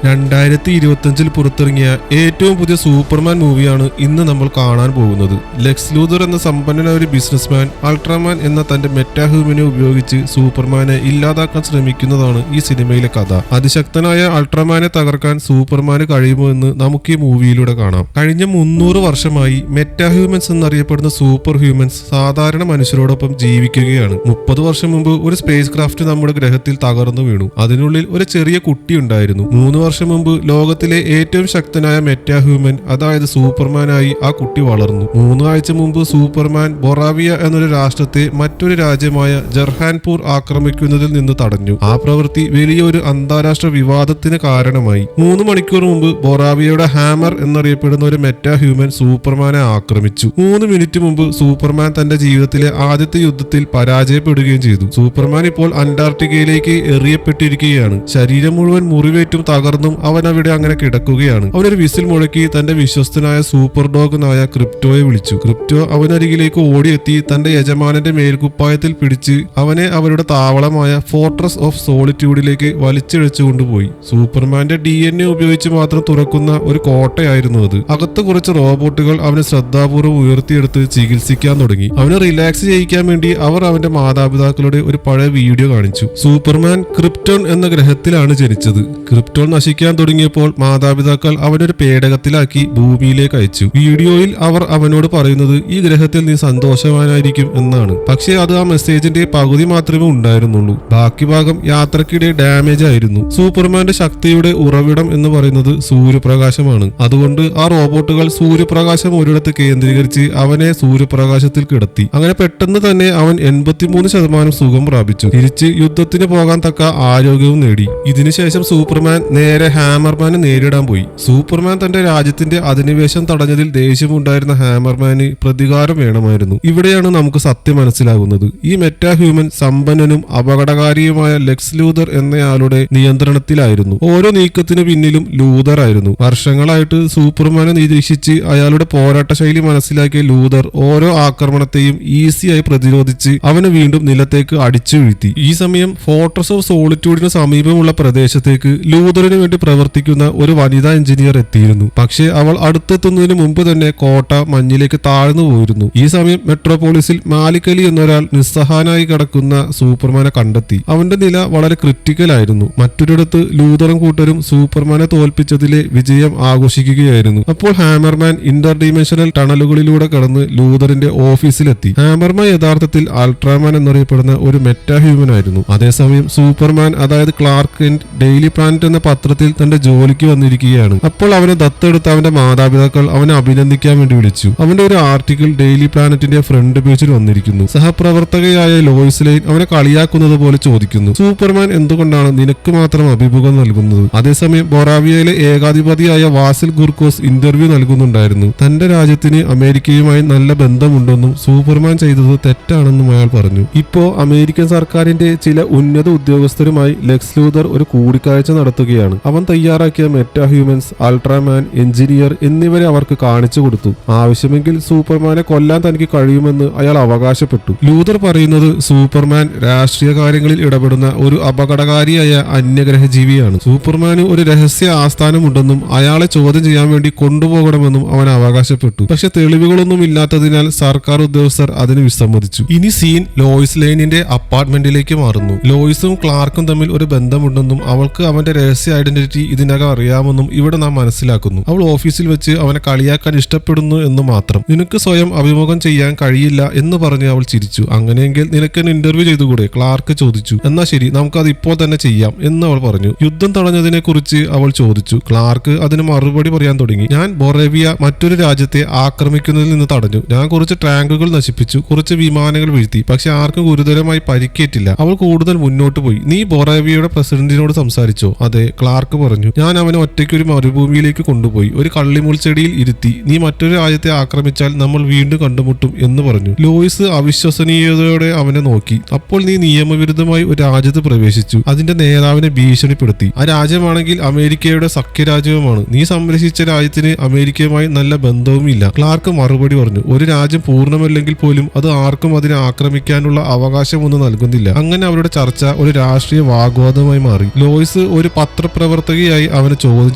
2025 പുറത്തിറങ്ങിയ ഏറ്റവും പുതിയ സൂപ്പർമാൻ മൂവിയാണ് ഇന്ന് നമ്മൾ കാണാൻ പോകുന്നത്. ലെക്സ് ലൂതർ എന്ന സമ്പന്നനായ ഒരു ബിസിനസ്മാൻ അൾട്രാമാൻ എന്ന തന്റെ മെറ്റാഹ്യൂമനെ ഉപയോഗിച്ച് സൂപ്പർമാനെ ഇല്ലാതാക്കാൻ ശ്രമിക്കുന്നതാണ് ഈ സിനിമയിലെ കഥ. അതിശക്തനായ അൾട്രാമാനെ തകർക്കാൻ സൂപ്പർമാന് കഴിയുമോ എന്ന് നമുക്ക് ഈ മൂവിയിലൂടെ കാണാം. കഴിഞ്ഞ 300 വർഷമായി മെറ്റാഹ്യൂമൻസ് എന്നറിയപ്പെടുന്ന സൂപ്പർ ഹ്യൂമൻസ് സാധാരണ മനുഷ്യരോടൊപ്പം ജീവിക്കുകയാണ്. 30 വർഷം മുമ്പ് ഒരു സ്പേസ് ക്രാഫ്റ്റ് നമ്മുടെ ഗ്രഹത്തിൽ തകർന്നു വീണു. അതിനുള്ളിൽ ഒരു ചെറിയ കുട്ടി ഉണ്ടായിരുന്നു. 3 വർഷം മുമ്പ് ലോകത്തിലെ ഏറ്റവും ശക്തനായ മെറ്റാഹ്യൂമൻ, അതായത് സൂപ്പർമാനായി ആ കുട്ടി വളർന്നു. 3 ആഴ്ച മുമ്പ് സൂപ്പർമാൻ ബൊറാവിയ എന്നൊരു രാഷ്ട്രത്തെ മറ്റൊരു രാജ്യമായ ജർഹാൻപൂർ ആക്രമിക്കുന്നതിൽ നിന്ന് തടഞ്ഞു. ആ പ്രവൃത്തി വലിയൊരു അന്താരാഷ്ട്ര വിവാദത്തിന് കാരണമായി. 3 മണിക്കൂർ മുമ്പ് ബൊറാവിയയുടെ ഹാമർ എന്നറിയപ്പെടുന്ന ഒരു മെറ്റാഹ്യൂമൻ സൂപ്പർമാനെ ആക്രമിച്ചു. 3 മിനിറ്റ് മുമ്പ് സൂപ്പർമാൻ തന്റെ ജീവിതത്തിലെ ആദ്യത്തെ യുദ്ധത്തിൽ പരാജയപ്പെടുകയും ചെയ്തു. സൂപ്പർമാൻ ഇപ്പോൾ അന്റാർട്ടിക്കയിലേക്ക് എറിയപ്പെട്ടിരിക്കുകയാണ്. ശരീരം മുഴുവൻ മുറിവേറ്റും തകർന്നും അവൻ അവിടെ അങ്ങനെ കിടക്കുകയാണ്. അവനൊരു വിസിൽ മുഴക്കി തന്റെ വിശ്വസ്തനായ സൂപ്പർ ഡോഗ് നായ ക്രിപ്റ്റോയെ വിളിച്ചു. ക്രിപ്റ്റോ അവനരികിലേക്ക് ഓടിയെത്തി തന്റെ യജമാനന്റെ മേൽക്കുപ്പായത്തിൽ പിടിച്ച് അവനെ അവരുടെ താവളമായ ഫോർട്രസ് ഓഫ് സോളിറ്റ്യൂഡിലേക്ക് വലിച്ചിഴച്ചുകൊണ്ടുപോയി. സൂപ്പർമാന്റെ DNA ഉപയോഗിച്ച് മാത്രം തുറക്കുന്ന ഒരു കോട്ടയായിരുന്നു അത്. അകത്ത് കുറച്ച് റോബോട്ടുകൾ അവനെ ശ്രദ്ധാപൂർവ്വം ഉയർത്തിയെടുത്ത് ചികിത്സിക്കാൻ തുടങ്ങി. അവനെ റിലാക്സ് ചെയ്യിക്കാൻ വേണ്ടി അവർ അവന്റെ മാതാപിതാക്കളുടെ ഒരു പഴയ വീഡിയോ കാണിച്ചു. സൂപ്പർമാൻ ക്രിപ്റ്റോൺ എന്ന ഗ്രഹത്തിലാണ് ജനിച്ചത്. ക്രിപ്റ്റോൺ നശിക്കാൻ തുടങ്ങിയപ്പോൾ മാതാപിതാക്കൾ അവനൊരു പേടകത്തിലാക്കി ഭൂമിയിലേക്ക് അയച്ചു. വീഡിയോയിൽ അവർ അവനോട് പറയുന്നത് ഈ ഗ്രഹത്തിൽ നീ സന്തോഷവാനായിരിക്കും എന്നാണ്. പക്ഷേ അത് ആ മെസ്സേജിന്റെ പകുതി മാത്രമേ ഉണ്ടായിരുന്നുള്ളൂ. ബാക്കി ഭാഗം യാത്രക്കിടെ ഡാമേജ് ആയിരുന്നു. സൂപ്പർമാന്റെ ശക്തിയുടെ ഉറവിടം എന്ന് പറയുന്നത് സൂര്യപ്രകാശമാണ്. അതുകൊണ്ട് ആ റോബോട്ടുകൾ സൂര്യപ്രകാശം ഒരിടത്ത് കേന്ദ്രീകരിച്ച് അവനെ സൂര്യപ്രകാശത്തിൽ കിടത്തി. അങ്ങനെ പെട്ടെന്ന് തന്നെ അവൻ 83% സുഖം പ്രാപിച്ചു. തിരിച്ച് യുദ്ധത്തിന് പോകാൻ തക്ക ആരോഗ്യവും നേടി. ഇതിനുശേഷം സൂപ്പർമാൻ നേരെ ഹാമർമാനെ നേരിടാൻ പോയി. സൂപ്പർമാൻ തന്റെ രാജ്യത്തിന്റെ അധിനിവേശം തടഞ്ഞതിൽ ദേഷ്യമുണ്ടായിരുന്ന ഹാമർമാന് പ്രതികാരം വേണമായിരുന്നു. ഇവിടെയാണ് നമുക്ക് സത്യം മനസ്സിലാകുന്നത്. ഈ മെറ്റാഹ്യൂമൻ സമ്പന്നനും അപകടകാരിയുമായ ലെക്സ് ലൂതർ എന്നയാളുടെ നിയന്ത്രണത്തിലായിരുന്നു. ഓരോ നീക്കത്തിനു പിന്നിലും ലൂതർ ആയിരുന്നു. വർഷങ്ങളായിട്ട് സൂപ്പർമാനെ നിരീക്ഷിച്ച് അയാളുടെ പോരാട്ട ശൈലി മനസ്സിലാക്കിയ ലൂതർ ഓരോ ആക്രമണത്തെയും ഈസിയായി പ്രതിരോധിച്ച് അവനെ വീണ്ടും നിലത്തേക്ക് അടിച്ചു വീഴ്ത്തി. ഈ സമയം ഫോർട്രസ് ഓഫ് സോളിറ്റ്യൂഡിന് സമീപമുള്ള പ്രദേശത്തേക്ക് ലൂതറിന് വേണ്ടി പ്രവർത്തിക്കുന്ന ഒരു വനിതാ എഞ്ചിനീയർ എത്തിയിരുന്നു. പക്ഷേ അവൾ അടുത്തെത്തുന്നതിന് മുമ്പ് തന്നെ കോട്ട മഞ്ഞിലേക്ക് താഴ്ന്നു പോയിരുന്നു. ഈ സമയം മെട്രോപോളിസിൽ മാലിക് അലി എന്നൊരാൾ നിസ്സഹായനായി കിടക്കുന്ന സൂപ്പർമാനെ കണ്ടെത്തി. അവന്റെ നില വളരെ ക്രിട്ടിക്കൽ ആയിരുന്നു. മറ്റൊരിടത്ത് ലൂതറും കൂട്ടരും സൂപ്പർമാനെ തോൽപ്പിച്ചതിലെ വിജയം ആഘോഷിക്കുകയായിരുന്നു. അപ്പോൾ ഹാമർമാൻ ഇന്റർ ഡിമെൻഷണൽ ടണലുകളിലൂടെ കടന്ന് ലൂതറിന്റെ ഓഫീസിലെത്തി. ഹാമർമാൻ യഥാർത്ഥത്തിൽ അൾട്രാമാൻ എന്നറിയപ്പെടുന്ന ഒരു മെറ്റാഹ്യൂമൻ ആയിരുന്നു. അതേസമയം സൂപ്പർമാൻ, അതായത് ക്ലാർക്ക് കെന്റ്, ഡെയിലി പ്ലാനറ്റ് എന്ന പത്രത്തിൽ തന്റെ ജോലിക്ക് വന്നിരിക്കുകയാണ്. അപ്പോൾ അവനെ ദത്തെടുത്ത അവന്റെ മാതാപിതാക്കൾ അവനെ അഭിനന്ദിക്കാൻ വേണ്ടി വിളിച്ചു. അവന്റെ ഒരു ആർട്ടിക്കിൾ ഡെയിലി പ്ലാനറ്റിന്റെ ഫ്രണ്ട് പേജിൽ വന്നിരിക്കുന്നു. സഹപ്രവർത്തകയായ ലോയിസ് ലെയ്ൻ അവനെ കളിയാക്കുന്നത് പോലെ ചോദിക്കുന്നു, സൂപ്പർമാൻ എന്തുകൊണ്ടാണ് നിനക്ക് മാത്രം അഭിമുഖം നൽകുന്നത്? അതേസമയം ബൊറാവിയയിലെ ഏകാധിപതിയായ വാസിൽ ഗുർക്കോസ് ഇന്റർവ്യൂ നൽകുന്നുണ്ടായിരുന്നു. തന്റെ രാജ്യത്തിന് അമേരിക്കയുമായി നല്ല ബന്ധമുണ്ടെന്നും സൂപ്പർമാൻ ചെയ്തത് തെറ്റാണെന്നും അയാൾ പറഞ്ഞു. ഇപ്പോ അമേരിക്കൻ സർക്കാരിന്റെ ചില ഉന്നത ഉദ്യോഗസ്ഥരുമായി ലെക്സ് ലൂതർ ഒരു കൂടിക്കാഴ്ച നടത്തുകയാണ്. അവൻ തയ്യാറാക്കിയ മെറ്റാഹ്യൂമൻസ്, അൾട്രാമാൻ, എഞ്ചിനീയർ എന്നിവരെ അവർക്ക് കാണിച്ചു കൊടുത്തു. ആവശ്യമെങ്കിൽ സൂപ്പർമാനെ കൊല്ലാൻ തനിക്ക് കഴിയുമെന്ന് അയാൾ അവകാശപ്പെട്ടു. ലൂതർ പറയുന്നത് സൂപ്പർമാൻ രാഷ്ട്രീയ കാര്യങ്ങളിൽ ഇടപെടുന്ന ഒരു അപകടകാരിയായ അന്യഗ്രഹജീവിയാണ്. സൂപ്പർമാന് ഒരു രഹസ്യ ആസ്ഥാനമുണ്ടെന്നും അയാളെ ചോദ്യം ചെയ്യാൻ വേണ്ടി കൊണ്ടുപോകണമെന്നും അവൻ അവകാശപ്പെട്ടു. പക്ഷെ തെളിവുകളൊന്നും ഇല്ലാത്തതിനാൽ സർക്കാർ ഉദ്യോഗസ്ഥർ അതിന് വിസമ്മതിച്ചു. ഇനി സീൻ ലോയിസ് ലെയ്നിന്റെ അപ്പാർട്ട്മെന്റിലേക്ക് മാറുന്നു. ലോയിസും ക്ലാർക്കും തമ്മിൽ ഒരു ബന്ധമുണ്ടെന്നും അവൾക്ക് അവന്റെ രഹസ്യ ഐഡന്റിറ്റി ഇതിനകം അറിയാമെന്നും ഇവിടെ നാം മനസ്സിലാക്കുന്നു. അവൾ ഓഫീസിൽ വെച്ച് അവനെ കളിയാക്കാൻ ഇഷ്ടപ്പെടുന്നു എന്ന് മാത്രം. നിനക്ക് സ്വയം അഭിമുഖം ചെയ്യാൻ കഴിയില്ല എന്ന് പറഞ്ഞ് അവൾ ചിരിച്ചു. അങ്ങനെയെങ്കിൽ നിനക്ക് ഇന്റർവ്യൂ ചെയ്തുകൂടെ? ക്ലാർക്ക് ചോദിച്ചു. എന്നാ ശരി, നമുക്കത് ഇപ്പോൾ തന്നെ ചെയ്യാം എന്ന് അവൾ പറഞ്ഞു. യുദ്ധം തടഞ്ഞതിനെ കുറിച്ച് അവൾ ചോദിച്ചു. ക്ലാർക്ക് അതിന് മറുപടി പറയാൻ തുടങ്ങി. ഞാൻ ബൊറാവിയ മറ്റൊരു രാജ്യത്തെ ആക്രമിക്കുന്നതിൽ നിന്ന് തടഞ്ഞു. ഞാൻ കുറച്ച് ടാങ്കുകൾ നശിപ്പിച്ചു, കുറച്ച് വിമാനങ്ങൾ വീഴ്ത്തി. പക്ഷെ ആർക്കും ഗുരുതരമായി പരിക്കേറ്റില്ല. അവൾ കൂടുതൽ മുന്നോട്ട് പോയി. നീ ബൊറാവിയയുടെ പ്രസിഡന്റിനോട് സംസാരിച്ചോ? അതെ, ക്ലാർക്ക് പറഞ്ഞു. ഞാൻ അവനെ ഒറ്റയ്ക്ക് ഒരു മരുഭൂമിയിലേക്ക് കൊണ്ടുപോയി ഒരു കള്ളിമുൾച്ചെടിയിൽ ഇരുത്തി. നീ മറ്റൊരു രാജ്യത്തെ ആക്രമിച്ചാൽ നമ്മൾ വീണ്ടും കണ്ടുമുട്ടും എന്ന് പറഞ്ഞു. ലോയിസ് അവിശ്വസനീയതയോടെ അവനെ നോക്കി. അപ്പോൾ നീ നിയമവിരുദ്ധമായി ഒരു രാജ്യത്ത് പ്രവേശിച്ചു. അതിന്റെ നേതാവിനെ ഭീഷണിപ്പെടുത്തി. ആ രാജ്യമാണെങ്കിൽ അമേരിക്കയുടെ സഖ്യരാജ്യവുമാണ്. നീ സംരക്ഷിച്ച രാജ്യത്തിന് അമേരിക്കയുമായി നല്ല ബന്ധവുമില്ല. ക്ലാർക്ക് മറുപടി പറഞ്ഞു. ഒരു രാജ്യം പൂർണ്ണമല്ലെങ്കിൽ പോലും അത് ആർക്കും അതിനെ ആക്രമിക്കാനുള്ള അവകാശമൊന്നും നൽകുന്നില്ല. അങ്ങനെ അവരുടെ ചർച്ച ഒരു രാഷ്ട്രീയ വാഗ്വാദമായി മാറി. ലോയിസ് ഒരു പത്രപ്രവർത്തകൻ സഹപ്രവർത്തകയായി അവനെ ചോദ്യം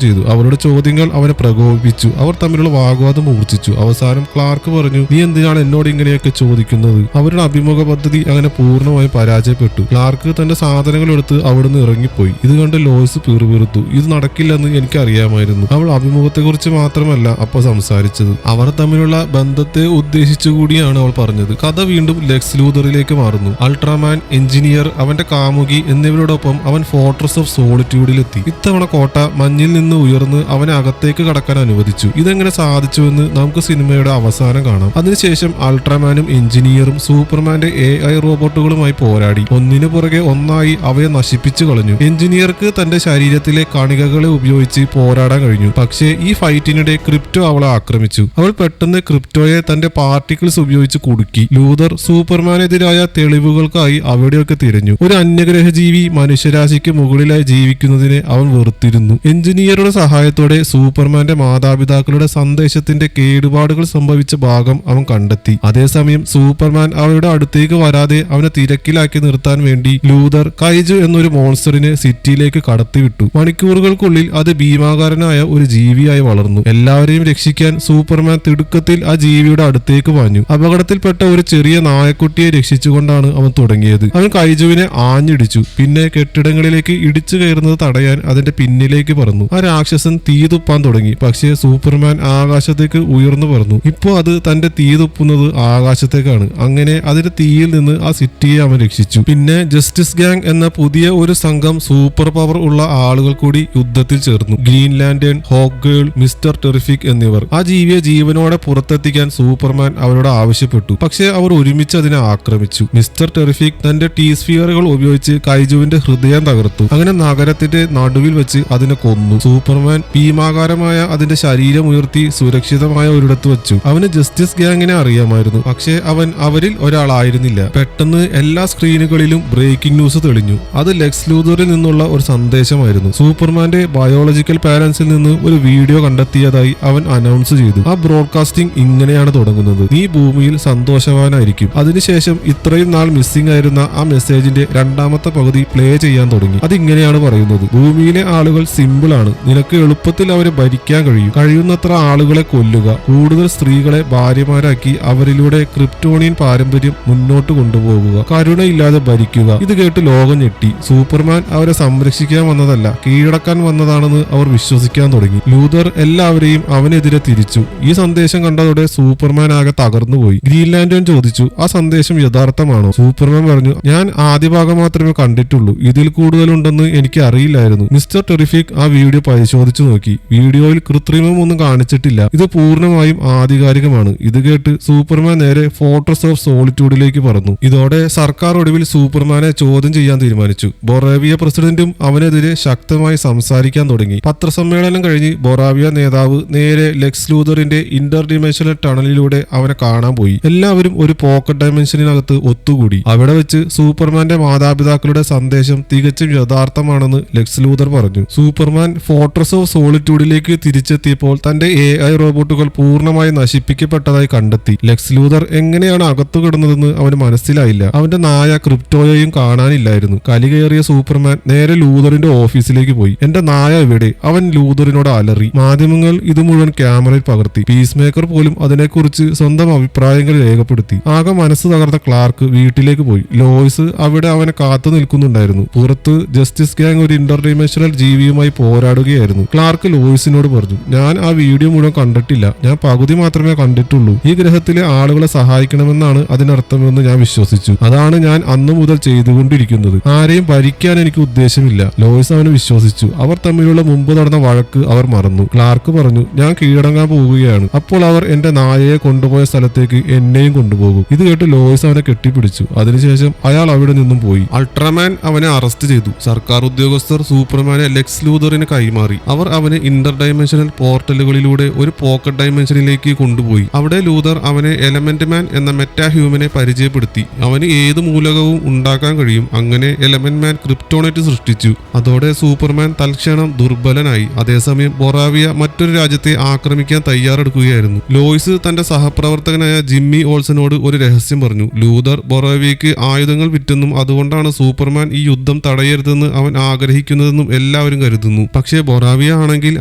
ചെയ്തു. അവരുടെ ചോദ്യങ്ങൾ അവനെ പ്രകോപിപ്പിച്ചു. അവർ തമ്മിലുള്ള വാഗ്വാദം മൂർച്ഛിച്ചു. അവസാനം ക്ലാർക്ക് പറഞ്ഞു, നീ എന്തിനാണ് എന്നോട് ഇങ്ങനെയൊക്കെ ചോദിക്കുന്നത്? അവരുടെ അഭിമുഖ പദ്ധതി അങ്ങനെ പൂർണ്ണമായും പരാജയപ്പെട്ടു. ക്ലാർക്ക് തന്റെ സാധനങ്ങൾ എടുത്ത് അവിടുന്ന് ഇറങ്ങിപ്പോയി. ഇത് കണ്ട് ലോയിസ് പിറുപിറുത്തു. ഇത് നടക്കില്ലെന്ന് എനിക്കറിയാമായിരുന്നു. അവൾ അഭിമുഖത്തെക്കുറിച്ച് മാത്രമല്ല അപ്പോൾ സംസാരിച്ചത്, അവർ തമ്മിലുള്ള ബന്ധത്തെ ഉദ്ദേശിച്ചുകൂടിയാണ് അവൾ പറഞ്ഞത്. കഥ വീണ്ടും ലെക്സ് ലൂതറിലേക്ക് മാറുന്നു. അൾട്രാമാൻ, എഞ്ചിനീയർ, അവന്റെ കാമുകി എന്നിവരോടൊപ്പം അവൻ ഫോർട്രസ് ഓഫ് സോളിറ്റ്യൂഡിലെത്തി. ഇത്തവണ കോട്ട മഞ്ഞിൽ നിന്ന് ഉയർന്ന് അവനെ അകത്തേക്ക് കടക്കാൻ അനുവദിച്ചു. ഇതെങ്ങനെ സാധിച്ചുവെന്ന് നമുക്ക് സിനിമയുടെ അവസാനം കാണാം. അതിനുശേഷം അൾട്രാമാനും എഞ്ചിനീയറും സൂപ്പർമാന്റെ AI റോബോട്ടുകളുമായി പോരാടി. ഒന്നിനു പുറകെ ഒന്നായി അവയെ നശിപ്പിച്ചു കളഞ്ഞു. എഞ്ചിനീയർക്ക് തന്റെ ശരീരത്തിലെ കണികകളെ ഉപയോഗിച്ച് പോരാടാൻ കഴിഞ്ഞു. പക്ഷേ ഈ ഫൈറ്റിനിടെ ക്രിപ്റ്റോ അവളെ ആക്രമിച്ചു. അവൾ പെട്ടെന്ന് ക്രിപ്റ്റോയെ തന്റെ പാർട്ടിക്കിൾസ് ഉപയോഗിച്ച് കുടുക്കി. ലൂതർ സൂപ്പർമാനെതിരായ തെളിവുകൾക്കായി അവിടെയൊക്കെ തിരഞ്ഞു. ഒരു അന്യഗ്രഹ ജീവി മനുഷ്യരാശിക്ക് മുകളിലായി ജീവിക്കുന്നതിനെ അവൻ വെറുത്തിരുന്നു. എഞ്ചിനീയറുടെ സഹായത്തോടെ സൂപ്പർമാന്റെ മാതാപിതാക്കളുടെ സന്ദേശത്തിന്റെ കേടുപാടുകൾ സംഭവിച്ച ഭാഗം അവൻ കണ്ടെത്തി. അതേസമയം സൂപ്പർമാൻ അവയുടെ അടുത്തേക്ക് വരാതെ അവനെ തിരക്കിലാക്കി നിർത്താൻ വേണ്ടി ലൂതർ കൈജു എന്നൊരു മോൺസ്റ്ററിനെ സിറ്റിയിലേക്ക് കടത്തിവിട്ടു. മണിക്കൂറുകൾക്കുള്ളിൽ അത് ഭീമാകാരനായ ഒരു ജീവിയായി വളർന്നു. എല്ലാവരെയും രക്ഷിക്കാൻ സൂപ്പർമാൻ തിടുക്കത്തിൽ ആ ജീവിയുടെ അടുത്തേക്ക് പാഞ്ഞു. അപകടത്തിൽപ്പെട്ട ഒരു ചെറിയ നായക്കുട്ടിയെ രക്ഷിച്ചുകൊണ്ടാണ് അവൻ തുടങ്ങിയത്. അവൻ കൈജുവിനെ ആഞ്ഞിടിച്ചു. പിന്നെ കെട്ടിടങ്ങളിലേക്ക് ഇടിച്ചു കയറുന്നത് തടയാൻ അതിന്റെ പിന്നിലേക്ക് പറന്നു. ആ രാക്ഷസൻ തീ തുപ്പാൻ തുടങ്ങി. പക്ഷേ സൂപ്പർമാൻ ആകാശത്തേക്ക് ഉയർന്നു പറന്നു. ഇപ്പോ അത് തന്റെ തീ തുപ്പുന്നത് ആകാശത്തേക്കാണ്. അങ്ങനെ അതിന്റെ തീയിൽ നിന്ന് ആ സിറ്റിയെ അവൻ രക്ഷിച്ചു. പിന്നെ ജസ്റ്റിസ് ഗാങ് എന്ന പുതിയ ഒരു സംഘം സൂപ്പർ പവർ ഉള്ള ആളുകൾ കൂടി യുദ്ധത്തിൽ ചേർന്നു. Green Lantern, Hawk Girl, Mister Terrific എന്നിവർ. ആ ജീവിയെ ജീവനോടെ പുറത്തെത്തിക്കാൻ സൂപ്പർമാൻ അവരോട് ആവശ്യപ്പെട്ടു. പക്ഷേ അവർ ഒരുമിച്ച് അതിനെ ആക്രമിച്ചു. മിസ്റ്റർ ടെറിഫിക് തന്റെ ടീസ്ഫിയറുകൾ ഉപയോഗിച്ച് കൈജുവിന്റെ ഹൃദയം തകർത്തു. അങ്ങനെ നഗരത്തിന്റെ നടുവിൽ വെച്ച് അതിനെ കൊന്നു. സൂപ്പർമാൻ ഭീമാകാരമായ അതിന്റെ ശരീരം ഉയർത്തി സുരക്ഷിതമായ ഒരിടത്ത് വെച്ചു. അവന് ജസ്റ്റിസ് ഗാങ്ങിനെ അറിയാമായിരുന്നു. പക്ഷേ അവൻ അവരിൽ ഒരാളായിരുന്നില്ല. പെട്ടെന്ന് എല്ലാ സ്ക്രീനുകളിലും ബ്രേക്കിംഗ് ന്യൂസ് തെളിഞ്ഞു. അത് ലെക്സ് ലൂതറിൽ നിന്നുള്ള ഒരു സന്ദേശമായിരുന്നു. സൂപ്പർമാന്റെ ബയോളജിക്കൽ പാരന്റ്സിൽ നിന്ന് ഒരു വീഡിയോ കണ്ടെത്തിയതായി അവൻ അനൗൺസ് ചെയ്തു. ആ ബ്രോഡ്കാസ്റ്റിംഗ് ഇങ്ങനെയാണ് തുടങ്ങുന്നത്: നീ ഭൂമിയിൽ സന്തോഷവാനായിരിക്കും. അതിനുശേഷം ഇത്രയും നാൾ മിസ്സിംഗ് ആയിരുന്ന ആ മെസ്സേജിന്റെ രണ്ടാമത്തെ പകുതി പ്ലേ ചെയ്യാൻ തുടങ്ങി. അതിങ്ങനെയാണ് പറയുന്നത്: ഭൂമിയിലെ ആളുകൾ സിമ്പിൾ ആണ്. നിനക്ക് എളുപ്പത്തിൽ അവരെ ഭരിക്കാൻ കഴിയും. കഴിയുന്നത്ര ആളുകളെ കൊല്ലുക, കൂടുതൽ സ്ത്രീകളെ ഭാര്യമാരാക്കി അവരിലൂടെ ക്രിപ്റ്റോണിയൻ പാരമ്പര്യം മുന്നോട്ട് കൊണ്ടുപോകുക, കരുണയില്ലാതെ ഭരിക്കുക. ഇത് കേട്ട് ലോകം ഞെട്ടി. സൂപ്പർമാൻ അവരെ സംരക്ഷിക്കാൻ വന്നതല്ല, കീഴടക്കാൻ വന്നതാണെന്ന് അവർ വിശ്വസിക്കാൻ തുടങ്ങി. ലൂതർ എല്ലാവരെയും അവനെതിരെ തിരിച്ചു. ഈ സന്ദേശം കണ്ടതോടെ സൂപ്പർമാൻ ആകെ തകർന്നുപോയി. ഗ്രീൻലാൻഡൻ ചോദിച്ചു, ആ സന്ദേശം യഥാർത്ഥമാണോ? സൂപ്പർമാൻ പറഞ്ഞു, ഞാൻ ആദ്യ ഭാഗം മാത്രമേ കണ്ടിട്ടുള്ളൂ. ഇതിൽ കൂടുതലുണ്ടെന്ന് എനിക്ക് അറിയില്ലായിരുന്നു. മിസ്റ്റർ ടെറിഫിക് ആ വീഡിയോ പരിശോധിച്ചു നോക്കി. വീഡിയോയിൽ കൃത്രിമം ഒന്നും കാണിച്ചിട്ടില്ല. ഇത് പൂർണ്ണമായും ആധികാരികമാണ്. ഇത് കേട്ട് സൂപ്പർമാൻ നേരെ ഫോർട്രസ് ഓഫ് സോളിറ്റ്യൂഡിലേക്ക് പറന്നു. ഇതോടെ സർക്കാർ ഒടുവിൽ സൂപ്പർമാനെ ചോദ്യം ചെയ്യാൻ തീരുമാനിച്ചു. ബൊറാവിയ പ്രസിഡന്റും അവനെതിരെ ശക്തമായി സംസാരിക്കാൻ തുടങ്ങി. പത്രസമ്മേളനം കഴിഞ്ഞ് ബൊറാവിയ നേതാവ് നേരെ ലെക്സ് ലൂതറിന്റെ ഇന്റർ ഡിമെൻഷണൽ ടണലിലൂടെ അവനെ കാണാൻ പോയി. എല്ലാവരും ഒരു പോക്കറ്റ് ഡയമെൻഷനകത്ത് ഒത്തുകൂടി. അവിടെ വെച്ച് സൂപ്പർമാന്റെ മാതാപിതാക്കളുടെ സന്ദേശം തികച്ചും യഥാർത്ഥമാണെന്ന് ലെക്സ് ലൂതർ പറഞ്ഞു. സൂപ്പർമാൻ ഫോർട്രസ് ഓഫ് സോളിറ്റ്യൂഡിലേക്ക് തിരിച്ചെത്തിയപ്പോൾ തന്റെ AI റോബോട്ടുകൾ പൂർണ്ണമായി നശിപ്പിക്കപ്പെട്ടതായി കണ്ടെത്തി. ലെക്സ് ലൂതർ എങ്ങനെയാണ് അകത്തു കിടന്നതെന്ന് അവന് മനസ്സിലായില്ല. അവന്റെ നായ ക്രിപ്റ്റോയെയും കാണാനില്ലായിരുന്നു. കലി കയറിയ സൂപ്പർമാൻ നേരെ ലൂതറിന്റെ ഓഫീസിലേക്ക് പോയി. എന്റെ നായ എവിടെ? അവൻ ലൂതറിനോട് അലറി. മാധ്യമങ്ങൾ ഇത് മുഴുവൻ ക്യാമറയിൽ പകർത്തി. പീസ് മേക്കർ പോലും അതിനെക്കുറിച്ച് സ്വന്തം അഭിപ്രായങ്ങൾ രേഖപ്പെടുത്തി. ആകെ മനസ്സ് തകർന്ന ക്ലാർക്ക് വീട്ടിലേക്ക് പോയി. ലോയിസ് അവിടെ അവനെ കാത്തു നിൽക്കുന്നുണ്ടായിരുന്നു. പുറത്ത് ജസ്റ്റിസ് ഗാങ് ഒരു ഇന്റർ ഡൈമെൻഷണൽ ജീവിയുമായി പോരാടുകയായിരുന്നു. ക്ലാർക്ക് ലോയിസിനോട് പറഞ്ഞു, ഞാൻ ആ വീഡിയോ മുഴുവൻ കണ്ടിട്ടില്ല. ഞാൻ പകുതി മാത്രമേ കണ്ടിട്ടുള്ളൂ. ഈ ഗ്രഹത്തിലെ ആളുകളെ സഹായിക്കണമെന്നാണ് അതിനർത്ഥമെന്ന് ഞാൻ വിശ്വസിച്ചു. അതാണ് ഞാൻ അന്നു മുതൽ ചെയ്തുകൊണ്ടിരിക്കുന്നത്. ആരെയും ഭരിക്കാൻ എനിക്ക് ഉദ്ദേശമില്ല. ലോയിസ് അവനെ വിശ്വസിച്ചു. അവർ തമ്മിലുള്ള മുമ്പ് നടന്ന വഴക്ക് അവർ മറന്നു. ക്ലാർക്ക് പറഞ്ഞു, ഞാൻ കീഴടങ്ങാൻ പോവുകയാണ്. അപ്പോൾ അവർ എന്റെ നായയെ കൊണ്ടുപോയ സ്ഥലത്തേക്ക് എന്നെയും കൊണ്ടുപോകും. ഇത് കേട്ട് ലോയിസ് അവനെ കെട്ടിപ്പിടിച്ചു. അതിനുശേഷം അയാൾ അവിടെ നിന്നും പോയി. അൾട്രാമാൻ അവനെ അറസ്റ്റ് ചെയ്തു. സർക്കാർ ഉദ്യോഗസ്ഥർ സൂപ്പർമാനെ ലെക്സ് ലൂതറിന് കൈമാറി. അവർ അവനെ ഇന്റർ ഡൈമെൻഷണൽ പോർട്ടലുകളിലൂടെ ഒരു പോക്കറ്റ് ഡൈമെൻഷനിലേക്ക് കൊണ്ടുപോയി. അവിടെ ലൂതർ അവനെ എലമെന്റ് മാൻ എന്ന മെറ്റാ ഹ്യൂമനെ പരിചയപ്പെടുത്തി. അവന് ഏത് മൂലകവും ഉണ്ടാക്കാൻ കഴിയും. അങ്ങനെ എലമെന്റ് മാൻ ക്രിപ്റ്റോണൈറ്റ് സൃഷ്ടിച്ചു. അതോടെ സൂപ്പർമാൻ തൽക്ഷണം ദുർബലനായി. അതേസമയം ബൊറാവിയ മറ്റൊരു രാജ്യത്തെ ആക്രമിക്കാൻ തയ്യാറെടുക്കുകയായിരുന്നു. ലോയിസ് തന്റെ സഹപ്രവർത്തകനായ ജിമ്മി ഓൾസനോട് ഒരു രഹസ്യം പറഞ്ഞു. ലൂതർ ബൊറാവിയയ്ക്ക് ആയുധങ്ങൾ വിറ്റെന്നും അതുകൊണ്ടാണ് സൂപ്പർമാൻ ഈ യുദ്ധം തടയരുതെന്ന് അവൻ ആഗ്രഹിക്കുന്നതെന്നും എല്ലാവരും കരുതുന്നു. പക്ഷേ ബൊറാവിയ ആണെങ്കിൽ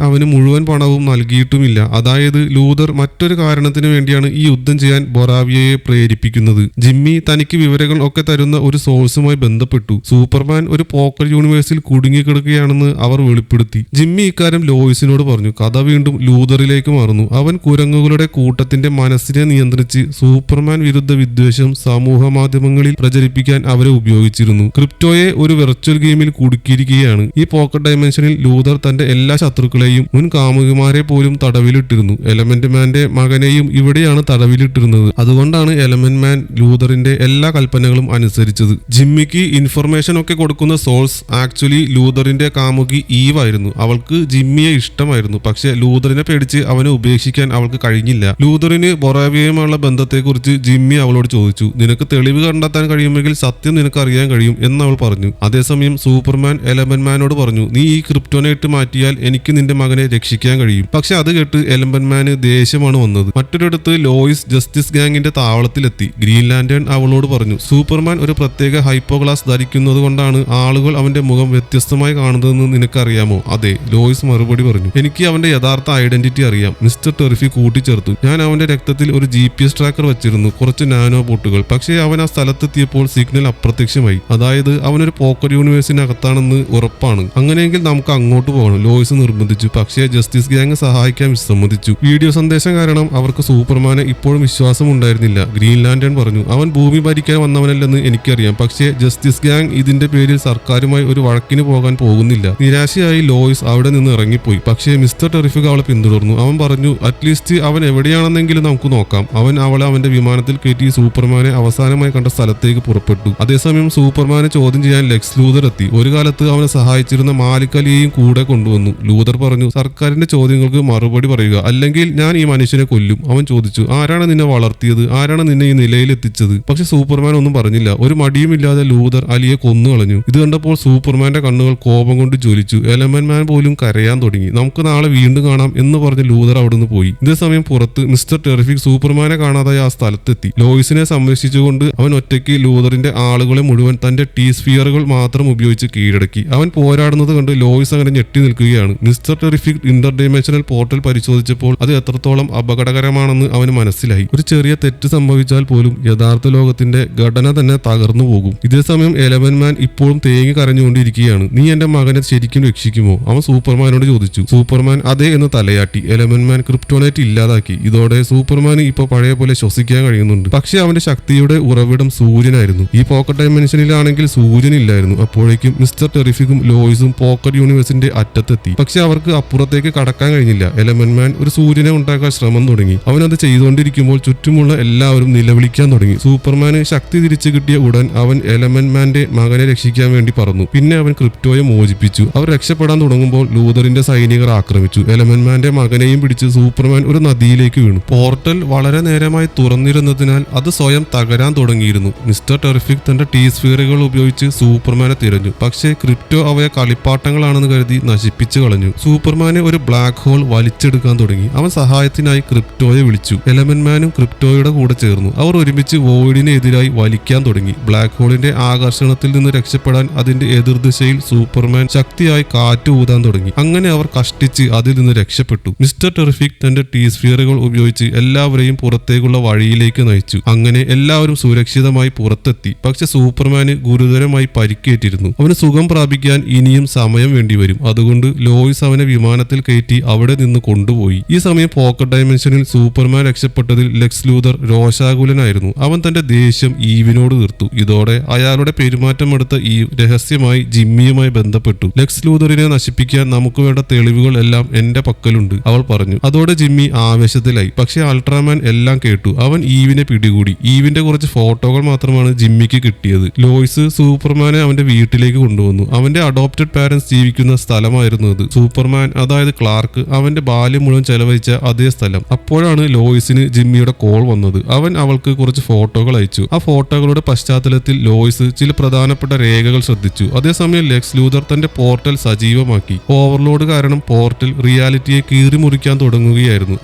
അവന് മുഴുവൻ പണവും നൽകിയിട്ടുമില്ല. അതായത് ലൂതർ മറ്റൊരു കാരണത്തിന് വേണ്ടിയാണ് ഈ യുദ്ധം ചെയ്യാൻ ബൊറാവിയയെ പ്രേരിപ്പിക്കുന്നത്. ജിമ്മി തനിക്ക് വിവരങ്ങൾ ഒക്കെ തരുന്ന ഒരു സോഴ്സുമായി ബന്ധപ്പെട്ടു. സൂപ്പർമാൻ ഒരു പോക്കർ യൂണിവേഴ്സിൽ കുടുങ്ങിക്കിടക്കുകയാണെന്ന് അവർ വെളിപ്പെടുത്തി. ജിമ്മി ഇക്കാര്യം ലോയിസിനോട് പറഞ്ഞു. കഥ വീണ്ടും ലൂതറിലേക്ക് മാറുന്നു. അവൻ കുരങ്ങുകളുടെ കൂട്ടത്തിന്റെ മനസ്സിനെ നിയന്ത്രിച്ച് സൂപ്പർമാൻ വിരുദ്ധ വിദ്വേഷം സമൂഹ മാധ്യമങ്ങളിൽ പ്രചരിപ്പിക്കാൻ അവരെ ഉപയോഗിച്ചിരുന്നു. ക്രിപ്റ്റോയെ ഒരു വെർച്വൽ ഗെയിമിൽ കുടുക്കിയിരിക്കുകയാണ്. ഈ പോക്കർ ഡയമെൻഷനിൽ ലൂതർ തന്റെ എല്ലാ ശത്രുക്കളെയും മുൻ കാമുകിമാരെ പോലും തടവിലിട്ടിരുന്നു. എലമെന്റ് മാന്റെ മകനെയും ഇവിടെയാണ് തടവിലിട്ടിരുന്നത്. അതുകൊണ്ടാണ് എലമെന്റ് മാൻ ലൂതറിന്റെ എല്ലാ കൽപ്പനകളും അനുസരിച്ചത്. ജിമ്മിക്ക് ഇൻഫർമേഷൻ ഒക്കെ കൊടുക്കുന്ന സോഴ്സ് ആക്ച്വലി ലൂതറിന്റെ കാമുകി ഈവ് ആയിരുന്നു. അവൾക്ക് ജിമ്മിയെ ഇഷ്ടമായിരുന്നു. പക്ഷെ ലൂതറിനെ പേടിച്ച് അവനെ ഉപേക്ഷിക്കാൻ അവൾക്ക് കഴിഞ്ഞില്ല. ലൂതറിന് ബൊറാവിയയുമായുള്ള ബന്ധത്തെക്കുറിച്ച് ജിമ്മി അവളോട് ചോദിച്ചു. നിനക്ക് തെളിവ് കണ്ടെത്താൻ കഴിയുമെങ്കിൽ സത്യം നിനക്ക് അറിയാൻ കഴിയും എന്ന് അവൾ പറഞ്ഞു. അതേസമയം സൂപ്പർമാൻ എലമെന്റ് മാനോട് പറഞ്ഞു, നീ ഈ ക്രിപ്റ്റോനൈറ്റ് മാറ്റിയാൽ എനിക്ക് നിന്റെ മകനെ രക്ഷിക്കാൻ കഴിയും. പക്ഷെ അത് കേട്ട് എലമെന്റ് മാന് ദേഷ്യമാണ് വന്നത്. മറ്റൊരിടത്ത് ലോയിസ് ജസ്റ്റിസ് ഗാങ്ങിന്റെ താവളത്തിലെത്തി. ഗ്രീൻ ലാന്റേൺ അവളോട് പറഞ്ഞു, സൂപ്പർമാൻ ഒരു പ്രത്യേക ഹൈപ്പോ ഗ്ലാസ് ധരിക്കുന്നത് കൊണ്ടാണ് ആളുകൾ അവന്റെ മുഖം വ്യത്യസ്തമായി കാണുന്നതെന്ന് നിനക്കറിയാമോ? അതെ, ലോയിസ് മറുപടി പറഞ്ഞു. എനിക്ക് അവന്റെ യഥാർത്ഥ ഐഡന്റിറ്റി അറിയാം. മിസ്റ്റർ ടെറിഫി കൂട്ടിച്ചേർത്തു. ഞാൻ അവന്റെ രക്തത്തിൽ ഒരു GPS ട്രാക്കർ വെച്ചിരുന്നു, കുറച്ച് നാനോ ബോട്ടുകൾ. പക്ഷേ അവൻ ആ സ്ഥലത്തെത്തിയപ്പോൾ സിഗ്നൽ അപ്രത്യക്ഷമായി. അതായത് അവനൊരു പോക്കർ യൂണിവേഴ്സിനകത്താണെന്ന് ഉറപ്പാണ്. അങ്ങനെയെങ്കിൽ നമുക്ക് അങ്ങോട്ട് പോകണം, ലോയിസ് നിർബന്ധിച്ചു. പക്ഷേ ജസ്റ്റിസ് ഗ്യാങ് സഹായിക്കാൻ വിസമ്മതിച്ചു. വീഡിയോ സന്ദേശം കാരണം അവർക്ക് സൂപ്പർമാനെ ഇപ്പോഴും വിശ്വാസം ഉണ്ടായിരുന്നില്ല. ഗ്രീൻ ലാന്റേൺ പറഞ്ഞു, അവൻ ഭൂമി ഭരിക്കാൻ വന്നവനല്ലെന്ന് എനിക്കറിയാം. പക്ഷേ ജസ്റ്റിസ് ഗ്യാങ് ഇതിന്റെ പേരിൽ സർക്കാരുമായി ഒരു വഴക്കിന് പോകാൻ പോകുന്നില്ല. നിരാശയായി ലോയിസ് അവിടെ നിന്ന് ഇറങ്ങിപ്പോയി. പക്ഷേ മിസ്റ്റർ ടെറിഫിക് അവളെ പിന്തുടർന്നു. അവൻ പറഞ്ഞു, അറ്റ്ലീസ്റ്റ് അവൻ എവിടെയാണെന്നെങ്കിലും നമുക്ക് നോക്കാം. അവൻ അവളെ അവന്റെ വിമാനത്തിൽ കയറ്റി സൂപ്പർമാനെ അവസാനമായി കണ്ട സ്ഥലത്തേക്ക് പുറപ്പെട്ടു. അതേസമയം സൂപ്പർമാനെ ചോദ്യം ചെയ്യാൻ ലെക്സ് ലൂതർ എത്തി. ഒരു കാലത്ത് അവനെ സഹായിച്ചിരുന്ന മാലിക് അലിയെയും കൂടെ കൊണ്ടുവന്നു. ലൂതർ പറഞ്ഞു, സർക്കാരിന്റെ ചോദ്യങ്ങൾക്ക് മറുപടി പറയുക, അല്ലെങ്കിൽ ഞാൻ ഈ മനുഷ്യനെ കൊല്ലും. അവൻ ചോദിച്ചു, ആരാണ് നിന്നെ വളർത്തിയത്? ആരാണ് നിന്നെ ഈ നിലയിൽ എത്തിച്ചത്? പക്ഷെ സൂപ്പർമാൻ ഒന്നും പറഞ്ഞില്ല. ഒരു മടിയുമില്ലാതെ ലൂതർ അലിയെ കൊന്നു കളഞ്ഞു. ഇത് കണ്ടപ്പോൾ സൂപ്പർമാന്റെ കണ്ണുകൾ കോപം കൊണ്ട് ജ്വലിച്ചു. എലമെന്റ് മാൻ പോലും കരയാൻ തുടങ്ങി. നമുക്ക് നാളെ വീണ്ടും കാണാം എന്ന് പറഞ്ഞ് ലൂതർ അവിടുന്ന് പോയി. ഇതേസമയം പുറത്ത് മിസ്റ്റർ ടെറിഫിക് സൂപ്പർമാനെ കാണാതായി ആ സ്ഥലത്തെത്തി. ലോയിസിനെ സംരക്ഷിച്ചുകൊണ്ട് അവൻ ഒറ്റയ്ക്ക് ലൂതറിന്റെ ആളുകളെ മുഴുവൻ തന്റെ സ്ഫിയറുകൾ മാത്രം ഉപയോഗിച്ച് കീഴടക്കി. അവൻ പോരാടുന്നത് കണ്ട് ലോയിസ് അങ്ങനെ ഞെട്ടി നിൽക്കുകയാണ്. മിസ്റ്റർ ടെറിഫിക് ഇന്റർഡൈമെൻഷണൽ പോർട്ടൽ പരിശോധിച്ചപ്പോൾ അത് എത്രത്തോളം അപകടകരമാണെന്ന് അവന് മനസ്സിലായി. ഒരു ചെറിയ തെറ്റ് സംഭവിച്ചാൽ പോലും യഥാർത്ഥ ലോകത്തിന്റെ ഘടന തന്നെ തകർന്നു പോകും. ഇതേസമയം എലമെന്റ് മാൻ ഇപ്പോഴും തേങ്ങി കരഞ്ഞുകൊണ്ടിരിക്കുകയാണ്. നീ എന്റെ മകനെ ശരിക്കും രക്ഷിക്കുമോ? അവൻ സൂപ്പർമാനോട് ചോദിച്ചു. സൂപ്പർമാൻ അതെ എന്ന് തലയാട്ടി. എലമെന്റ് മാൻ ക്രിപ്റ്റോനൈറ്റ് ഇല്ലാതാക്കി. ഇതോടെ സൂപ്പർമാന് ഇപ്പൊ പഴയ പോലെ ശ്വസിക്കാൻ കഴിയുന്നുണ്ട്. പക്ഷെ അവന്റെ ശക്തിയുടെ ഉറവിടം സൂര്യനായിരുന്നു. ഈ പോക്കറ്റ് ഡയമെൻഷനിലാണെങ്കിൽ സൂര്യനില്ലായിരുന്നു. അപ്പോഴേക്കും മിസ്റ്റർ ടെറിഫിക്കും ലോയിസും പോക്കറ്റ് യൂണിവേഴ്സിന്റെ അറ്റത്തെത്തി. പക്ഷെ അവർക്ക് അപ്പുറത്തേക്ക് കടക്കാൻ കഴിഞ്ഞില്ല. എലമെന്റ് മാൻ ഒരു സൂര്യനെ ഉണ്ടാക്കാൻ ശ്രമം തുടങ്ങി. അവൻ അത് ചെയ്തുകൊണ്ടിരിക്കുമ്പോൾ ചുറ്റുമുള്ള എല്ലാവരും നിലവിളിക്കാൻ തുടങ്ങി. സൂപ്പർമാന് ശക്തി തിരിച്ചു കിട്ടിയ ഉടൻ അവൻ എലമെന്റ് മാന്റെ മകനെ രക്ഷിക്കാൻ വേണ്ടി പറന്നു. പിന്നെ അവൻ ക്രിപ്റ്റോയെ മോചിപ്പിച്ചു. അവർ രക്ഷപ്പെടാൻ തുടങ്ങുമ്പോൾ ലൂതറിന്റെ സൈനികർ ആക്രമിച്ചു. എലമെന്റ് മാന്റെ മകനെയും പിടിച്ച് സൂപ്പർമാൻ ഒരു നദിയിലേക്ക് വീണു. പോർട്ടൽ വളരെ നേരമായി തുറന്നിരുന്നതിനാൽ അത് സ്വയം തകരാൻ തുടങ്ങിയിരുന്നു. മിസ്റ്റർ ടെറിഫിക് തന്റെ സ്ഫിയറുകൾ ഉപയോഗിച്ച് സൂപ്പർമാനെ തിരഞ്ഞു. പക്ഷേ ക്രിപ്റ്റോ അവയെ കളിപ്പാട്ടങ്ങളാണെന്ന് കരുതി നശിപ്പിച്ചു കളഞ്ഞു. സൂപ്പർമാനെ ഒരു ബ്ലാക്ക് ഹോൾ വലിച്ചെടുക്കാൻ തുടങ്ങി. അവൻ സഹായത്തിനായി ക്രിപ്റ്റോയെ വിളിച്ചു. എലമെന്റ് മാനും ക്രിപ്റ്റോയുടെ കൂടെ ചേർന്നു. അവർ ഒരുമിച്ച് വോയിഡിന് എതിരായി വലിക്കാൻ തുടങ്ങി. ബ്ലാക്ക് ഹോളിന്റെ ആകർഷണത്തിൽ നിന്ന് രക്ഷപ്പെടാൻ അതിന്റെ എതിർദിശയിൽ സൂപ്പർമാൻ ശക്തിയായി കാറ്റ് ഊതാൻ തുടങ്ങി. അങ്ങനെ അവർ കഷ്ടിച്ച് അതിൽ നിന്ന് രക്ഷപ്പെട്ടു. മിസ്റ്റർ ടെറിഫിക് തന്റെ സ്ഫിയറുകൾ ഉപയോഗിച്ച് എല്ലാവരെയും പുറത്തേക്കുള്ള വഴിയിലേക്ക് നയിച്ചു. അങ്ങനെ എല്ലാവരും സുരക്ഷിതമായി പുറത്തെത്തി. പക്ഷെ സൂപ്പർമാന് ഗുരുതരമായി പരിക്കേറ്റിരുന്നു. അവന് സുഖം പ്രാപിക്കാൻ ഇനിയും സമയം വേണ്ടിവരും. അതുകൊണ്ട് ലോയിസ് അവനെ വിമാനത്തിൽ കയറ്റി അവിടെ നിന്ന് കൊണ്ടുപോയി. ഈ സമയം പോക്കറ്റ് ഡയമെൻഷനിൽ സൂപ്പർമാൻ രക്ഷപ്പെട്ടതിൽ ലെക്സ് ലൂതർ രോഷാകുലനായിരുന്നു. അവൻ തന്റെ ദേഷ്യം ഈവിനോട് തീർത്തു. ഇതോടെ അയാളുടെ പെരുമാറ്റം എടുത്ത ഈവ് രഹസ്യമായി ജിമ്മിയുമായി ബന്ധപ്പെട്ടു. ലെക്സ് ലൂതറിനെ നശിപ്പിക്കാൻ നമുക്ക് വേണ്ട തെളിവുകൾ എല്ലാം എന്റെ പക്കലുണ്ട്, അവൾ പറഞ്ഞു. അതോടെ ജിമ്മി ആവേശത്തിലായി. പക്ഷെ അൾട്രാമാൻ എല്ലാം കേട്ടു. അവൻ ഈവിനെ പിടികൂടി. ഈവിന്റെ കുറച്ച് ഫോട്ടോകൾ മാത്രമാണ് ജിമ്മിക്ക് കിട്ടിയത്. ലോയിസ് സൂപ്പർമാനെ അവന്റെ വീട്ടിലേക്ക് കൊണ്ടുവന്നു. അവന്റെ അഡോപ്റ്റഡ് പാരന്റ്സ് ജീവിക്കുന്ന സ്ഥലമായിരുന്നു അത്. സൂപ്പർമാൻ, അതായത് ക്ലാർക്ക്, അവന്റെ ബാല്യം മുഴുവൻ ചെലവഴിച്ച അതേ സ്ഥലം. അപ്പോഴാണ് ലോയിസിന് ജിമ്മിയുടെ കോൾ വന്നത്. അവൻ അവൾക്ക് കുറച്ച് ഫോട്ടോകൾ അയച്ചു. ആ ഫോട്ടോകളുടെ പശ്ചാത്തലത്തിൽ ലോയിസ് ചില പ്രധാനപ്പെട്ട രേഖകൾ ശ്രദ്ധിച്ചു. അതേസമയം ലെക്സ് ലൂതർ തന്റെ പോർട്ടൽ സജീവമാക്കി. ഓവർലോഡ് കാരണം പോർട്ടൽ റിയാലിറ്റിയെ കീറിമുറിക്കാൻ തുടങ്ങുകയായിരുന്നു.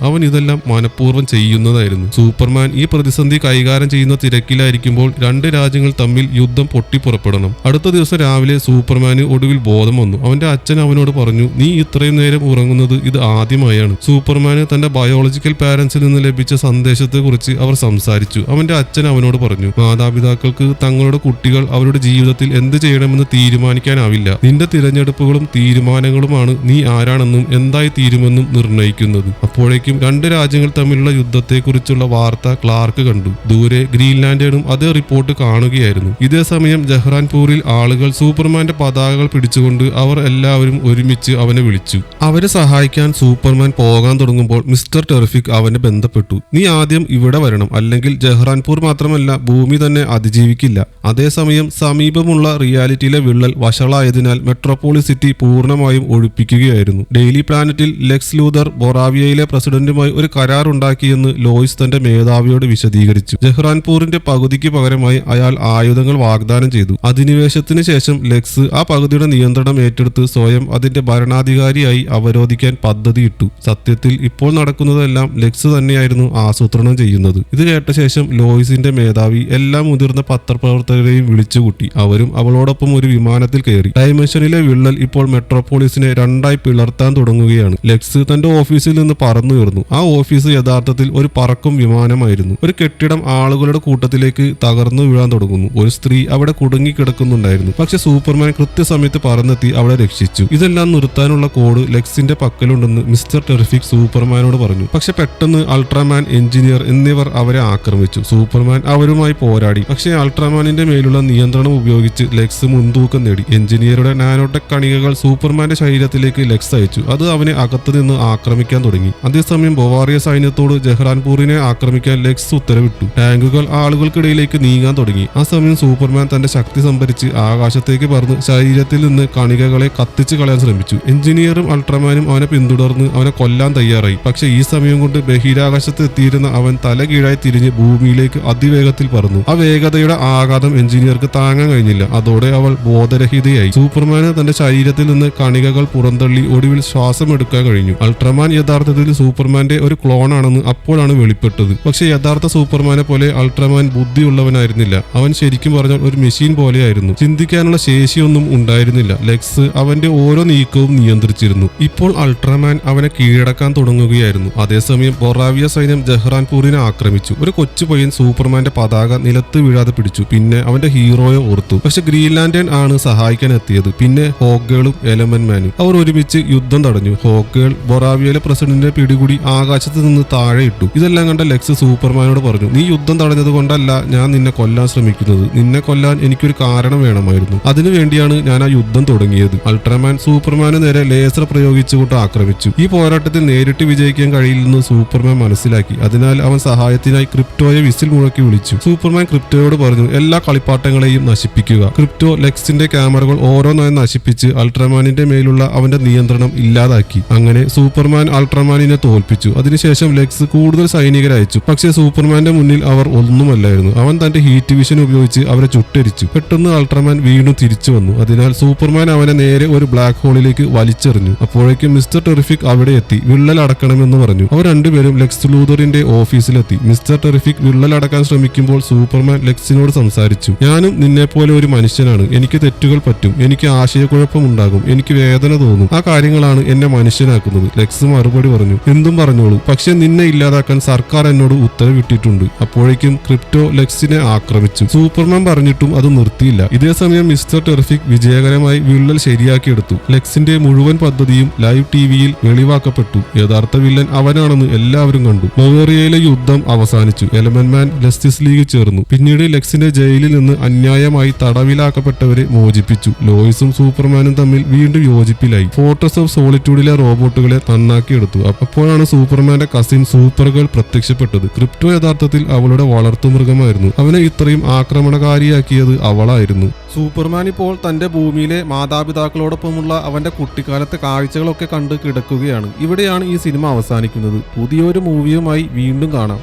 അവൻ ഇതെല്ലാം മനഃപൂർവ്വം ചെയ്യുന്നതായിരുന്നു. സൂപ്പർമാൻ ഈ പ്രതിസന്ധി കൈകാര്യം ചെയ്യുന്ന തിരക്കിലായിരിക്കുമ്പോൾ രണ്ട് രാജ്യങ്ങൾ തമ്മിൽ യുദ്ധം പൊട്ടിപ്പുറപ്പെടണം. അടുത്ത ദിവസം രാവിലെ സൂപ്പർമാന് ഒടുവിൽ ബോധം ബോധം വന്നു. അവന്റെ അച്ഛൻ അവനോട് പറഞ്ഞു, നീ ഇത്രയും നേരം ഉറങ്ങുന്നത് ഇത് ആദ്യമായാണ്. സൂപ്പർമാന് തന്റെ ബയോളജിക്കൽ പാരന്റ്സിൽ നിന്ന് ലഭിച്ച സന്ദേശത്തെക്കുറിച്ച് അവർ സംസാരിച്ചു. അവന്റെ അച്ഛൻ അവനോട് പറഞ്ഞു, മാതാപിതാക്കൾക്ക് തങ്ങളുടെ കുട്ടികൾ അവരുടെ ജീവിതത്തിൽ എന്ത് ചെയ്യണമെന്ന് തീരുമാനിക്കാനാവില്ല. നിന്റെ തിരഞ്ഞെടുപ്പുകളും തീരുമാനങ്ങളുമാണ് നീ ആരാണെന്നും എന്തായി തീരുമെന്നും നിർണ്ണയിക്കുന്നത്. അപ്പോഴേക്കും രണ്ട് രാജ്യങ്ങൾ തമ്മിലുള്ള യുദ്ധത്തെക്കുറിച്ചുള്ള വാർത്ത ക്ലാർക്ക് കണ്ടു. ദൂരെ ഗ്രീൻലാൻഡേണും അതേ റിപ്പോർട്ട് കാണുകയായിരുന്നു. ഇതേ സമയം ജഹ്റാൻപൂരിൽ ആളുകൾ സൂപ്പർമാന്റെ പതാകകൾ പിടിച്ചുകൊണ്ട് അവർ എല്ലാവരും ഒരുമിച്ച് അവനെ വിളിച്ചു. അവരെ സഹായിക്കാൻ സൂപ്പർമാൻ പോകാൻ തുടങ്ങുമ്പോൾ മിസ്റ്റർ ടെറിഫിക് അവനെ ബന്ധപ്പെട്ടു. നീ ആദ്യം ഇവിടെ വരണം, അല്ലെങ്കിൽ ജഹ്റാൻപൂർ മാത്രമല്ല ഭൂമി തന്നെ അതിജീവിക്കില്ല. അതേസമയം സമീപമുള്ള റിയാലിറ്റിയിലെ വിള്ളൽ വഷളായതിനാൽ മെട്രോപോളിസ് സിറ്റി പൂർണ്ണമായും ഒഴിപ്പിക്കുകയായിരുന്നു. ഡെയിലി പ്ലാനറ്റിൽ ലെക്സ് ലൂതർ ബൊറാവിയയിലെ പ്രസിഡന്റുമായി ഒരു കരാർ ഉണ്ടാക്കിയെന്ന് ലോയിസ് തന്റെ മേധാവിയോട് വിശദീകരിച്ചു. ജഹ്റാൻപൂരിന്റെ പകുതിക്ക് പകരമായി അയാൾ ആയുധങ്ങൾ വാഗ്ദാനം ചെയ്തു. അധിനിവേശത്തിന് ശേഷം ലെക്സ് ആ പകുതിയുടെ നിയന്ത്രണം ഏറ്റെടുത്ത് സ്വയം അതിന്റെ ഭരണാധികാരിയായി അവരോധിക്കാൻ പദ്ധതിയിട്ടു. സത്യത്തിൽ ഇപ്പോൾ നടക്കുന്നതെല്ലാം ലെക്സ് തന്നെയായിരുന്നു ആസൂത്രണം ചെയ്യുന്നത്. ഇത് കേട്ട ശേഷം ലോയിസിന്റെ മേധാവി എല്ലാ മുതിർന്ന പത്രപ്രവർത്തകരെയും വിളിച്ചുകൂട്ടി. അവരും അവളോടൊപ്പം ഒരു വിമാനത്തിൽ കയറി. ഡൈമെൻഷനിലെ വിള്ളൽ ഇപ്പോൾ മെട്രോപോളിസിനെ രണ്ടായി പിളർത്താൻ തുടങ്ങുകയാണ്. ലെക്സ് തന്റെ ഓഫീസിൽ നിന്ന് പറന്നുയർന്നു. ആ ഓഫീസ് യഥാർത്ഥത്തിൽ ഒരു പറക്കും വിമാനമായിരുന്നു. ഒരു കെട്ടിടം ആളുകളുടെ കൂട്ടത്തിലേക്ക് തകർന്നു വീഴാൻ തുടങ്ങുന്നു. ഒരു സ്ത്രീ അവിടെ കുടുങ്ങിക്കിടക്കുന്നുണ്ടായിരുന്നു. പക്ഷെ സൂപ്പർമാൻ കൃത്യസമയത്ത് പറന്നെത്തി അവളെ രക്ഷിച്ചു. ഇതെല്ലാം നിർത്താനുള്ള കോഡ് ലെക്സിന്റെ പക്കലുണ്ടെന്ന് മിസ്റ്റർ ടെറിഫിക് സൂപ്പർമാനോട് പറഞ്ഞു. പക്ഷെ പെട്ടെന്ന് അൾട്രാമാൻ, എഞ്ചിനീയർ എന്നിവർ അവരെ ആക്രമിച്ചു. സൂപ്പർമാൻ അവരുമായി പോരാടി. പക്ഷേ അൾട്രാമാനിന്റെ മേലുള്ള നിയന്ത്രണം ഉപയോഗിച്ച് ലെക്സ് മുൻതൂക്കം നേടി. എഞ്ചിനീയറുടെ നാനോടെക് കണികകൾ സൂപ്പർമാന്റെ ശരീരത്തിലേക്ക് ലെക്സ് അയച്ചു. അത് അവനെ അകത്തു നിന്ന് ആക്രമിക്കാൻ തുടങ്ങി. അതേസമയം ബൊവാറിയ സൈന്യത്തോട് ജഹ്റാൻപൂരിനെ ആക്രമിക്കാൻ ലെക്സ് ഉത്തരവിട്ടു. ടാങ്കുകൾ ആളുകൾക്കിടയിലേക്ക് നീങ്ങാൻ തുടങ്ങി. ആ സമയം സൂപ്പർമാൻ തന്റെ ശക്തി സംഭരിച്ച് ആകാശത്തേക്ക് പറന്ന് ശരീരത്തിൽ നിന്ന് കണികകളെ കത്തിച്ചു കളയാൻ ശ്രമിച്ചു. എഞ്ചിനീയറും അൾട്രാമാനും അവനെ പിന്തുടർന്ന് അവനെ കൊല്ലാൻ തയ്യാറായി. പക്ഷെ ഈ സമയം കൊണ്ട് ബഹിരാകാശത്ത് എത്തിയിരുന്ന അവൻ തല കീഴായി തിരിഞ്ഞ് ഭൂമിയിലേക്ക് അതിവേഗത്തിൽ പറന്നു. ആ വേഗതയുടെ ആഘാതം എഞ്ചിനീയർക്ക് താങ്ങാൻ കഴിഞ്ഞില്ല. അതോടെ അവൾ ബോധരഹിതയായി. സൂപ്പർമാന് തന്റെ ശരീരത്തിൽ നിന്ന് കണികകൾ പുറന്തള്ളി ഒടുവിൽ ശ്വാസം എടുക്കാൻ കഴിഞ്ഞു. അൾട്രാമാൻ യഥാർത്ഥത്തിൽ സൂപ്പർമാന്റെ ഒരു ക്ലോൺ ആണെന്ന് അപ്പോഴാണ് വെളിപ്പെട്ടത്. പക്ഷെ യഥാർത്ഥ സൂപ്പർമാനെ പോലെ അൾട്രാമാൻ ബുദ്ധിയുള്ളവനായിരുന്നില്ല. അവൻ ശരിക്കും പറഞ്ഞാൽ ഒരു മെഷീൻ പോലെയായിരുന്നു. ചിന്തിക്കാനുള്ള ശേഷിയൊന്നും ഉണ്ടായിരുന്നില്ല. ലെക്സ് അവന്റെ ഓരോ നീക്കവും നിയന്ത്രിച്ചിരുന്നു. ഇപ്പോൾ അൾട്രാമാൻ അവനെ കീഴടക്കാൻ തുടങ്ങുകയായിരുന്നു. അതേസമയം ബൊറാവിയ സൈന്യം ജഹ്റാൻപൂരിനെ ആക്രമിച്ചു. ഒരു കൊച്ചു പയ്യൻ സൂപ്പർമാന്റെ പതാക നിലത്ത് വീഴാതെ പിടിച്ചു. പിന്നെ അവന്റെ ഹീറോയെ ഓർത്തു. പക്ഷെ ഗ്രീൻലാൻഡേൺ ആണ് സഹായിക്കാൻ എത്തിയത്. പിന്നെ ഹോക്ഗേളും എലമെന്റ് മാനും. അവർ ഒരുമിച്ച് യുദ്ധം തടഞ്ഞു. ഹോക്ഗേൾ ബൊറാവിയയിലെ പ്രസിഡന്റിനെ പിടികൂടി ആകാശത്ത് നിന്ന് താഴെ ഇട്ടു. ഇതെല്ലാം കണ്ട ലെക്സ് സൂപ്പർമാനോട് പറഞ്ഞു, നീ യുദ്ധം തടഞ്ഞത് കൊണ്ടല്ല ഞാൻ നിന്നെ കൊല്ലാൻ ശ്രമിക്കുന്നത്. നിന്നെ കൊല്ലാൻ എനിക്കൊരു കാരണം വേണമായിരുന്നു. അതിനുവേണ്ടിയാണ് ഞാൻ ആ യുദ്ധം തുടങ്ങിയത്. അൾട്രാമാൻ സൂപ്പർമാന് നേരെ ലേസർ പ്രയോഗിച്ചുകൊണ്ട് ആക്രമിച്ചു. ഈ പോരാട്ടത്തിൽ നേരിട്ട് വിജയിക്കാൻ കഴിയില്ലെന്ന് സൂപ്പർമാൻ മനസ്സിലാക്കി. അതിനാൽ അവൻ സഹായത്തിനായി ക്രിപ്റ്റോയെ വിസിൽ മുഴക്കി വിളിച്ചു. സൂപ്പർമാൻ ക്രിപ്റ്റോയോട് പറഞ്ഞു, എല്ലാ കളിപ്പാട്ടങ്ങളെയും നശിപ്പിക്കുക. ക്രിപ്റ്റോ ലെക്സിന്റെ ക്യാമറകൾ ഓരോന്നായി നശിപ്പിച്ച് അൾട്രാമാനിന്റെ മേലുള്ള അവന്റെ നിയന്ത്രണം ഇല്ലാതാക്കി. അങ്ങനെ സൂപ്പർമാൻ അൾട്രാമാനിനെ തോൽപ്പിച്ചു. അതിനുശേഷം ലെക്സ് കൂടുതൽ സൈനികരെ അയച്ചു. പക്ഷേ സൂപ്പർമാന്റെ മുന്നിൽ അവർ ഒന്നുമല്ലായിരുന്നു. അവൻ തന്റെ ഹീറ്റ് വിഷൻ ഉപയോഗിച്ച് അവരെ ചുട്ടരിച്ചു. പെട്ടെന്ന് അൾട്രാമാൻ വീണ്ടും തിരിച്ചു വന്നു. അതിനാൽ സൂപ്പർമാൻ അവനെ നേരെ ഒരു ബ്ലാക്ക് ഹോളിലേക്ക് വലിച്ചെറിഞ്ഞു. അപ്പോഴേക്കും മിസ്റ്റർ ടെറിഫിക് അവിടെ എത്തി. വിള്ളൽ അടക്കണമെന്ന് പറഞ്ഞു. അവർ രണ്ടുപേരും ലെക്സ് ലൂതറിന്റെ ഓഫീസിലെത്തി. മിസ്റ്റർ ടെറിഫിക് വിള്ളൽ അടക്കാൻ ശ്രമിക്കുമ്പോൾ സൂപ്പർമാൻ ലെക്സിനോട് സംസാരിച്ചു. ഞാനും നിന്നെപ്പോലെ ഒരു മനുഷ്യനാണ്. എനിക്ക് തെറ്റുകൾ പറ്റും. എനിക്ക് ആശയക്കുഴപ്പമുണ്ടാകും. എനിക്ക് വേദന തോന്നും. ആ കാര്യങ്ങളാണ് എന്നെ മനുഷ്യനാക്കുന്നത്. ലെക്സ് മറുപടി പറഞ്ഞു, എന്തും പറഞ്ഞോളൂ. പക്ഷെ നിന്നെ ഇല്ലാതാക്കാൻ സർക്കാർ എന്നോട് ഉത്തരവിട്ടിട്ടുണ്ട്. അപ്പോഴേക്കും ക്രിപ്റ്റോ ലെക്സിനെ ആക്രമിച്ചു. സൂപ്പർമാൻ പറഞ്ഞിട്ടും അത് നിർത്തിയില്ല. ഇതേസമയം മിസ്റ്റർ ടെറിഫിക് വിജയകരമായി വിള്ളൽ ശരിയാക്കിയെടുത്തു. ലെക്സിന്റെ മുഴുവൻ പദ്ധതിയും ലൈവ് ടിവിയിൽ വെളിവാക്കപ്പെട്ടു. യഥാർത്ഥ വില്ലൻ അവനാണെന്ന് എല്ലാവരും കണ്ടു. ബൊവേറിയയിലെ യുദ്ധം അവസാനിച്ചു. എലമെന്റ് മാൻ ജസ്റ്റിസ് ലീഗ് ചേർന്നു. പിന്നീട് ലെക്സിന്റെ ജയിലിൽ നിന്ന് അന്യായമായി തടവിലാക്കപ്പെട്ടവരെ മോചിപ്പിച്ചു. ലോയിസും സൂപ്പർമാനും തമ്മിൽ വീണ്ടും യോജിപ്പിലായി. Fortress of സോളിറ്റ്യൂഡിലെ റോബോട്ടുകളെ നന്നാക്കിയെടുത്തു. അപ്പോഴാണ് സൂപ്പർമാന്റെ കസിൻ സൂപ്പർ ഗേൾ പ്രത്യക്ഷപ്പെട്ടത്. ക്രിപ്റ്റോ യഥാർത്ഥത്തിൽ അവളുടെ വളർത്തുമൃഗമായിരുന്നു. അവനെ ഇത്രയും ആക്രമണകാരിയാക്കിയത് അവളായിരുന്നു. സൂപ്പർമാൻ ഇപ്പോൾ തന്റെ ഭൂമിയിലെ മാതാപിതാക്കളോടൊപ്പമുള്ള അവന്റെ കുട്ടിക്കാലത്തെ കാഴ്ചകളൊക്കെ കണ്ട് കിടക്കുകയാണ്. ഇവിടെയാണ് ഈ സിനിമ അവസാനിക്കുന്നത്. പുതിയൊരു മൂവിയുമായി വീണ്ടും കാണാം.